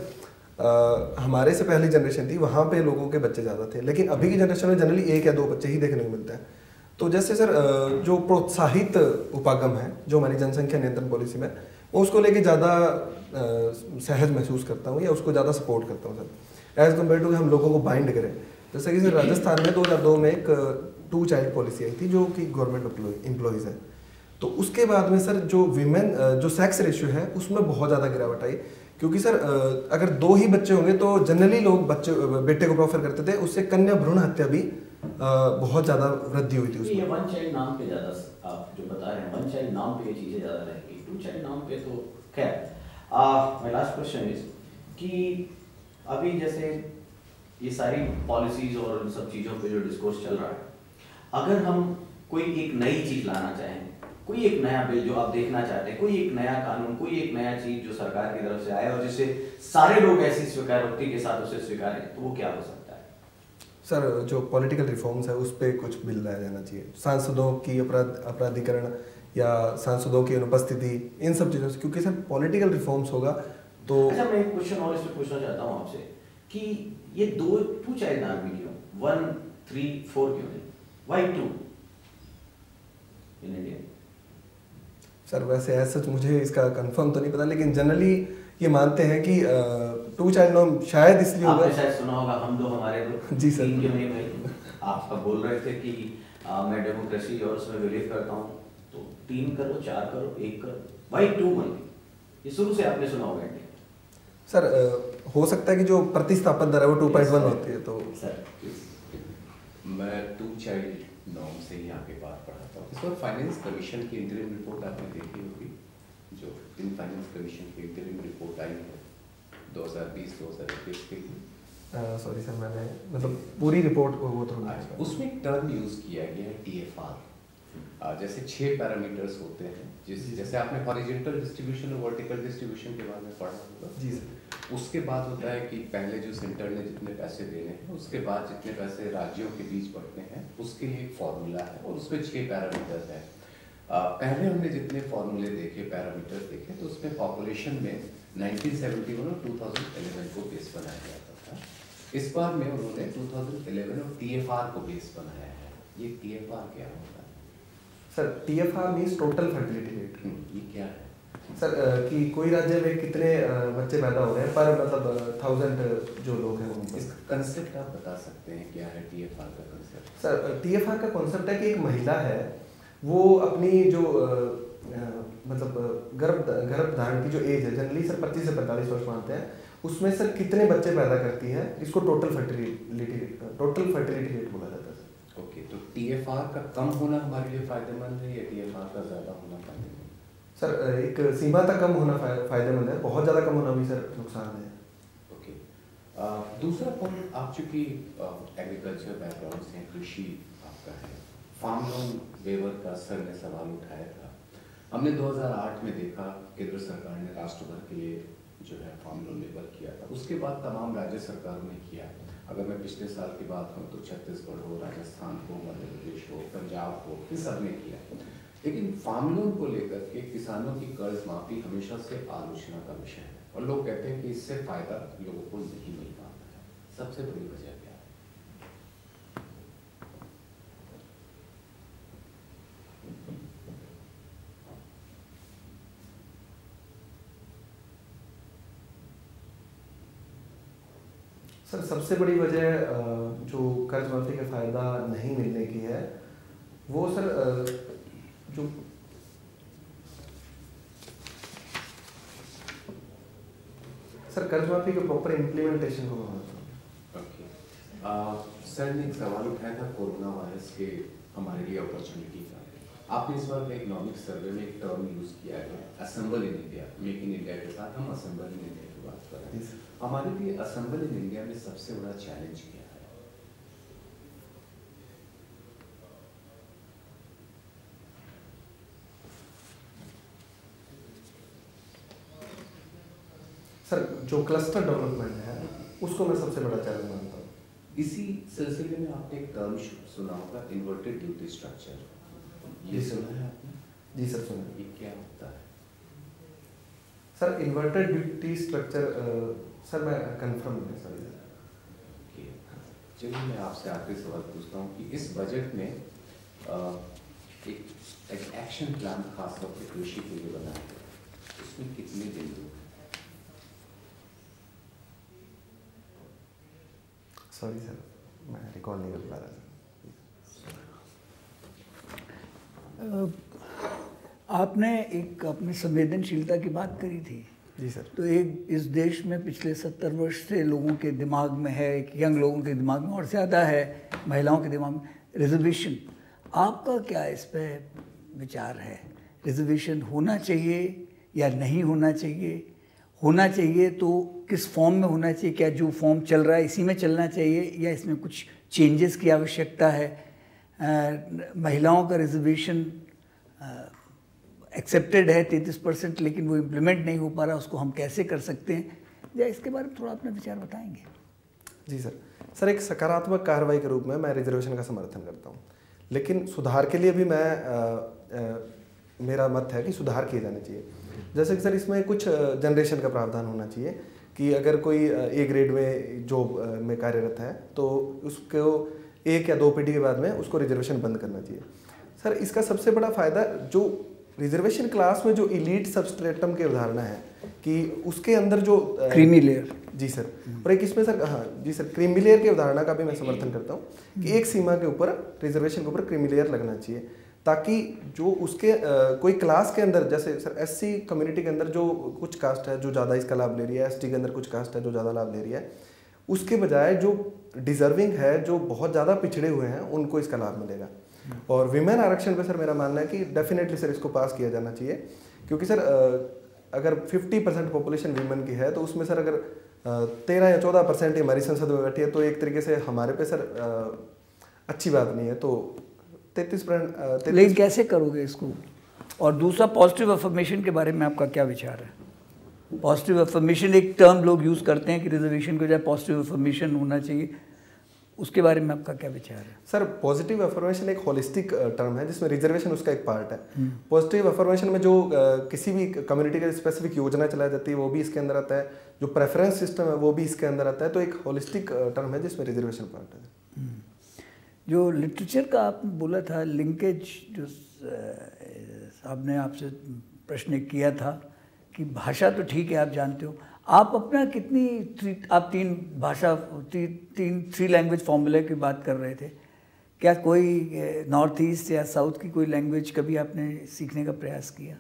हमारे से पहली जनरेशन थी, वहाँ पे लोगों के बच्चे ज़्यादा थे, लेकिन अभी की जनरेशन में जनरली 1 या 2 बच्चे ही देखने को मिलते हैं। तो जैसे सर जो प्रोत्साहित उपागम है जो हमारी जनसंख्या नियंत्रण पॉलिसी में, मैं उसको लेके ज़्यादा सहज महसूस करता हूँ या उसको ज़्यादा सपोर्ट करता हूँ सर, एज़ कम्पेयर टू कि हम लोगों को बाइंड करें। जैसे कि सर राजस्थान में 2002 में एक 2 चाइल्ड पॉलिसी आई थी जो कि गवर्नमेंट एम्प्लॉयज़ है। तो उसके बाद में सर जो विमेन जो सेक्स रेशियो है उसमें बहुत ज़्यादा गिरावट आई, क्योंकि सर अगर 2 ही बच्चे होंगे तो जनरली लोग बेटे को प्रेफर करते थे, उससे कन्या भ्रूण हत्या भी बहुत ज़्यादा वृद्धि हुई थी उसमें। ये 1 चाइल्ड नाम पे ज़्यादा आप जो बता रहे हैं, 1 चाइल्ड नाम पे ये चीज़ें ज़्यादा रहेंगी, 2 चाइल्ड नाम पे तो खैर। माय लास्ट क्वेश्चन इज कि अभी जैसे ये सारी पॉलिसीज और इन सब चीज़ों पे जो डिस्कोर्स चल रहा है, अगर हम कोई एक नई चीज़ लाना चाहें, कोई एक नया बिल जो आप देखना चाहते हैं, कोई एक नया कानून, कोई एक नया चीज़ जो सरकार की तरफ से आए और जिससे सारे लोग ऐसी स्वीकारोक्ति के साथ उसे स्वीकारें, तो वो क्या हो सकता है? सर जो पॉलिटिकल रिफॉर्म्स है उस पर कुछ बिल लाया जाना चाहिए। सांसदों की अपराधीकरण या सांसदों की अनुपस्थिति, इन सब चीज़ों से, क्योंकि सर पॉलिटिकल रिफॉर्म्स होगा तो। अच्छा, मैं एक क्वेश्चन और इस पर पूछना चाहता हूँ आपसे कि ये 2 चाइल्ड नाम भी क्यों, 1, 3, 4 क्यों नहीं? Y 2 in India? सर वैसे ऐसा मुझे इसका कंफर्म तो नहीं पता, लेकिन जनरली ये मानते हैं कि 2 चाइल्ड नॉर्म शायद इसलिए होगा। आपने शायद सुना होगा, हम दो हमारे दो। जी सर। 3 क्यों नहीं भाई? आप बोल रहे थे कि मैं डेमोक्रेसी और उसमें बिलीव करता हूँ, तो 3 करो, 4 करो, 1 करो, वाई 2 ओनली? ये शुरू से आपने सुना होगा इंडिया। सर हो सकता है कि जो प्रतिस्थापन दर है वो 2.1 होती है, तो सर मैं 2 चाइल्ड नॉर्म से ही आगे बात पढ़ाता हूँ। इस बार फाइनेंस कमीशन की इंटरिम रिपोर्ट आपने देखी होगी, जो इन फाइनेंस कमीशन की इंटरिम रिपोर्ट आई है 2020-2021 के लिए। सॉरी सर, मैंने मतलब पूरी रिपोर्ट को वो थोड़ा उसमें एक टर्म यूज़ किया गया है TFR। जैसे 6 पैरामीटर्स होते हैं, जैसे आपने हॉरिजॉन्टल डिस्ट्रीब्यूशन और वर्टिकल डिस्ट्रीब्यूशन के बारे में पढ़ा होगा। जी सर। उसके बाद होता है कि पहले जो सेंटर ने जितने पैसे देने हैं, उसके बाद जितने पैसे राज्यों के बीच बढ़ते हैं, उसके लिए एक फॉर्मूला है और उसमें 6 पैरामीटर्स हैं। पहले हमने जितने फॉर्मूले देखे, पैरामीटर्स देखे, तो उसमें पॉपुलेशन में 1971 और 2011 को बेस बनाया जाता था। इस बार में उन्होंने 2011 और TFR को बेस बनाया है। ये TFR क्या होता है? Sir TFR means total fertility rate. ये क्या है सर कि कोई राज्य में कितने बच्चे पैदा हो रहे हैं पर मतलब 1000 जो लोग हैं उनको। इसका कंसेप्ट आप बता सकते हैं क्या है TFR का कंसेप्ट? सर TFR का कॉन्सेप्ट है कि एक महिला है, वो अपनी जो मतलब गर्भ धारण की जो एज है, जनरली सर 25 से 45 वर्ष मानते हैं, उसमें सर कितने बच्चे पैदा करती है, इसको टोटल फर्टिलिटी रेट बोला जाता है सर। ओके, तो TFR का कम होना हमारे लिए फायदेमंद है या TFR का ज़्यादा होना फायदेमंद? सर एक सीमा तक कम होना फायदेमंद है, बहुत ज़्यादा कम होना भी सर नुकसान है। ओके, दूसरा पॉइंट, आप चूँकि एग्रीकल्चर बैकग्राउंड से, कृषि आपका है, फार्म लोन वेवर का सर ने सवाल उठाया था। हमने 2008 में देखा केंद्र सरकार ने राष्ट्र भर के लिए जो है फार्म लोन लेवल किया था, उसके बाद तमाम राज्य सरकारों ने किया। अगर मैं पिछले साल की बात करूँ तो छत्तीसगढ़ हो, राजस्थान हो, मध्य प्रदेश हो, पंजाब हो, इन सब ने किया। लेकिन फार्म लोन को लेकर के किसानों की कर्ज माफी हमेशा से आलोचना का विषय है और लोग कहते हैं कि इससे फायदा लोगों को नहीं मिल पाता है। सबसे बड़ी वजह क्या है? सर सबसे बड़ी वजह जो कर्ज माफी का फ़ायदा नहीं मिलने की है वो सर जो सर कर्ज माफी के प्रॉपर इम्प्लीमेंटेशन को सर ने एक सवाल उठाया था कोरोना वायरस के हमारे लिए अपॉर्चुनिटी का। आपने इस बार इकोनॉमिक सर्वे में एक टर्म यूज किया है assemble in India, make in India के साथ हम असेंबल इन इंडिया की बात कर रहे हैं। हमारे लिए असेंबल इन इंडिया में सबसे बड़ा चैलेंज क्या है? सर जो क्लस्टर डेवलपमेंट है उसको मैं सबसे बड़ा चैलेंज मानता हूँ। इसी सिलसिले में आपने एक टर्म सुना होगा इन्वर्टेड ड्यूटी स्ट्रक्चर, ये सुना है आपने? जी सर सुना। ये क्या होता है? Sir inverted duty structure sir मैं कंफर्म नहीं सर। चलिए मैं आपसे आखिरी सवाल पूछता हूँ कि इस बजट में एक एक्शन प्लान खासतौर पर कृषि के लिए बना है, उसमें कितने बिंदु? सॉरी सर मैं रिकॉल नहीं कर पा रहा सर। आपने एक अपनी संवेदनशीलता की बात करी थी। जी सर। तो एक इस देश में पिछले 70 वर्ष से लोगों के दिमाग में है, एक यंग लोगों के दिमाग में और ज़्यादा है महिलाओं के दिमाग में, रिजर्वेशन। आपका क्या इस पे विचार है? रिजर्वेशन होना चाहिए या नहीं होना चाहिए? होना चाहिए तो किस फॉर्म में होना चाहिए? क्या जो फॉर्म चल रहा है इसी में चलना चाहिए या इसमें कुछ चेंजेस की आवश्यकता है? महिलाओं का रिजर्वेशन एक्सेप्टेड है 33%, लेकिन वो इम्प्लीमेंट नहीं हो पा रहा, उसको हम कैसे कर सकते हैं? या इसके बारे में थोड़ा अपना विचार बताएंगे? जी सर। सर एक सकारात्मक कार्रवाई के रूप में मैं रिजर्वेशन का समर्थन करता हूँ, लेकिन सुधार के लिए भी मेरा मत है कि सुधार किए जाने चाहिए। जैसे कि सर इसमें कुछ जनरेशन का प्रावधान होना चाहिए कि अगर कोई ए ग्रेड में जॉब में कार्यरत है तो उसको 1 या 2 पीढ़ी के बाद में उसको रिजर्वेशन बंद करना चाहिए। सर इसका सबसे बड़ा फ़ायदा जो रिजर्वेशन क्लास में जो इलीट सबस्ट्रेटम की अवधारणा है कि उसके अंदर जो क्रीमी लेयर। जी सर। और एक इसमें सर हाँ जी सर क्रीमी लेयर की अवधारणा का भी मैं समर्थन करता हूँ कि एक सीमा के ऊपर रिजर्वेशन के ऊपर क्रीमी लेयर लगना चाहिए, ताकि जो उसके कोई क्लास के अंदर, जैसे सर एससी कम्युनिटी के अंदर जो कुछ कास्ट है जो ज़्यादा इसका लाभ ले रही है, एसटी के अंदर कुछ कास्ट है जो ज़्यादा लाभ ले रही है, उसके बजाय जो डिजर्विंग है जो बहुत ज़्यादा पिछड़े हुए हैं उनको इसका लाभ मिलेगा। और विमेन आरक्षण पे सर मेरा मानना है कि डेफिनेटली सर इसको पास किया जाना चाहिए, क्योंकि सर अगर 50% पॉपुलेशन वीमेन की है तो उसमें सर अगर 13 या 14% हमारी संसद में बैठी है तो एक तरीके से हमारे पे सर अच्छी बात नहीं है। तो 33%। लेकिन कैसे करोगे इसको? और दूसरा पॉजिटिव अफर्मेशन के बारे में आपका क्या विचार है? पॉजिटिव अफर्मेशन एक टर्म लोग यूज़ करते हैं कि रिजर्वेशन के बजाय पॉजिटिव अफर्मेशन होना चाहिए, उसके बारे में आपका क्या विचार है? सर पॉजिटिव अफर्मेशन एक होलिस्टिक टर्म है जिसमें रिजर्वेशन उसका एक पार्ट है। पॉजिटिव अफर्मेशन में जो किसी भी कम्युनिटी के स्पेसिफिक योजना चलाई जाती है वो भी इसके अंदर आता है, जो प्रेफरेंस सिस्टम है वो भी इसके अंदर आता है, तो एक होलिस्टिक टर्म है जिसमें रिजर्वेशन पार्ट है। जो लिटरेचर का आपने बोला था लिंकेज, जो साहब ने आपसे प्रश्न किया था कि भाषा तो ठीक है आप जानते हो, आप अपना कितनी आप 3 लैंग्वेज फॉर्मूले की बात कर रहे थे, क्या कोई नॉर्थ ईस्ट या साउथ की कोई लैंग्वेज कभी आपने सीखने का प्रयास किया?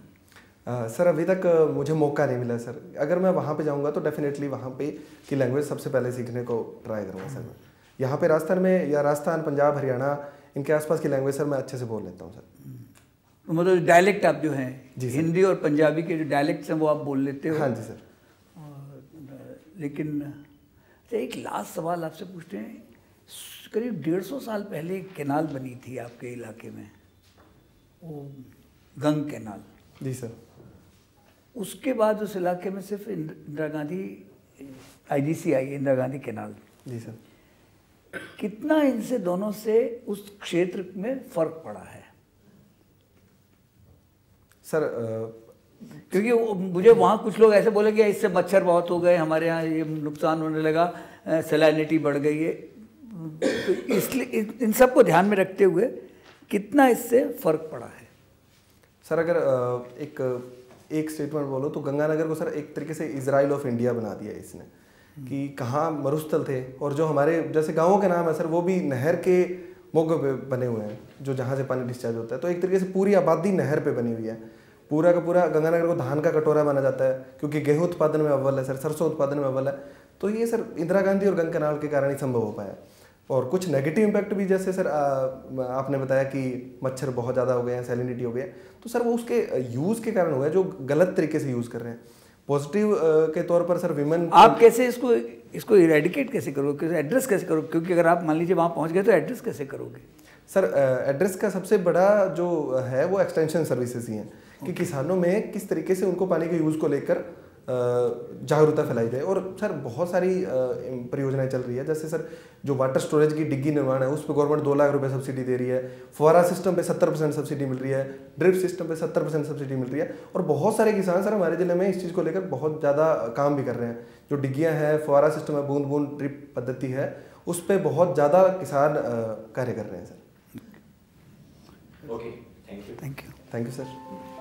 सर अभी तक मुझे मौका नहीं मिला सर। अगर मैं वहाँ पे जाऊँगा तो डेफिनेटली वहाँ पे की लैंग्वेज सबसे पहले सीखने को ट्राई करूँगा सर। मैं यहाँ पे राजस्थान में या राजस्थान, पंजाब, हरियाणा इनके आसपास की लैंग्वेज सर मैं अच्छे से बोल लेता हूँ सर। तो मतलब डायलेक्ट आप जो हैं हिंदी और पंजाबी के जो डायलेक्ट्स हैं वो आप बोल लेते हो? हाँ जी सर। लेकिन एक लास्ट सवाल आपसे पूछते हैं, करीब 150 साल पहले एक कैनाल बनी थी आपके इलाके में, वो गंग कैनाल, जी सर। उसके बाद उस इलाके में सिर्फ इंदिरा गांधी IGC आई, इंदिरा गांधी कैनाल। जी सर। कितना इनसे दोनों से उस क्षेत्र में फर्क पड़ा है सर? क्योंकि मुझे वहाँ कुछ लोग ऐसे बोले कि इससे मच्छर बहुत हो गए, हमारे यहाँ ये नुकसान होने लगा, सैलिनिटी बढ़ गई है। तो इसलिए इन सब को ध्यान में रखते हुए कितना इससे फर्क पड़ा है? सर अगर एक स्टेटमेंट बोलो तो गंगानगर को सर एक तरीके से इजराइल ऑफ इंडिया बना दिया इसने, कि कहाँ मरुस्थल थे और जो हमारे जैसे गाँवों के नाम है सर वो भी नहर के मोगों पे बने हुए हैं, जो जहाँ से पानी डिस्चार्ज होता है। तो एक तरीके से पूरी आबादी नहर पे बनी हुई है। पूरा का पूरा गंगानगर को धान का कटोरा माना जाता है, क्योंकि गेहूं उत्पादन में अव्वल है सर, सरसों उत्पादन में अव्वल है। तो ये सर इंदिरा गांधी और गंगा कैनाल के कारण ही संभव हो पाया। और कुछ नेगेटिव इम्पैक्ट भी, जैसे सर आपने बताया कि मच्छर बहुत ज़्यादा हो गए हैं, सैलिनिटी हो गई है, तो सर वो उसके यूज़ के कारण हुआ है, जो गलत तरीके से यूज़ कर रहे हैं। पॉजिटिव के तौर पर सर विमेन, आप कैसे इसको इरेडिकेट कैसे करोगे, एड्रेस कैसे करोगे? क्योंकि अगर आप मान लीजिए वहाँ पहुँच गए तो एड्रेस कैसे करोगे? सर एड्रेस का सबसे बड़ा जो है वो एक्सटेंशन सर्विसेज ही हैं, कि किसानों में किस तरीके से उनको पानी के यूज़ को लेकर जागरूकता फैलाई जाए। और सर बहुत सारी परियोजनाएं चल रही है, जैसे सर जो वाटर स्टोरेज की डिग्गी निर्माण है उस पर गवर्नमेंट 2 लाख रुपए सब्सिडी दे रही है, फुहारा सिस्टम पे 70% सब्सिडी मिल रही है, ड्रिप सिस्टम पे 70% सब्सिडी मिल रही है। और बहुत सारे किसान सर हमारे जिले में इस चीज़ को लेकर बहुत ज़्यादा काम भी कर रहे हैं। जो डिग्गियाँ हैं, फुहारा सिस्टम है, बूंद बूंद ड्रिप पद्धति है, उस पर बहुत ज़्यादा किसान कार्य कर रहे हैं sir. Okay, thank you. Thank you. Thank you sir.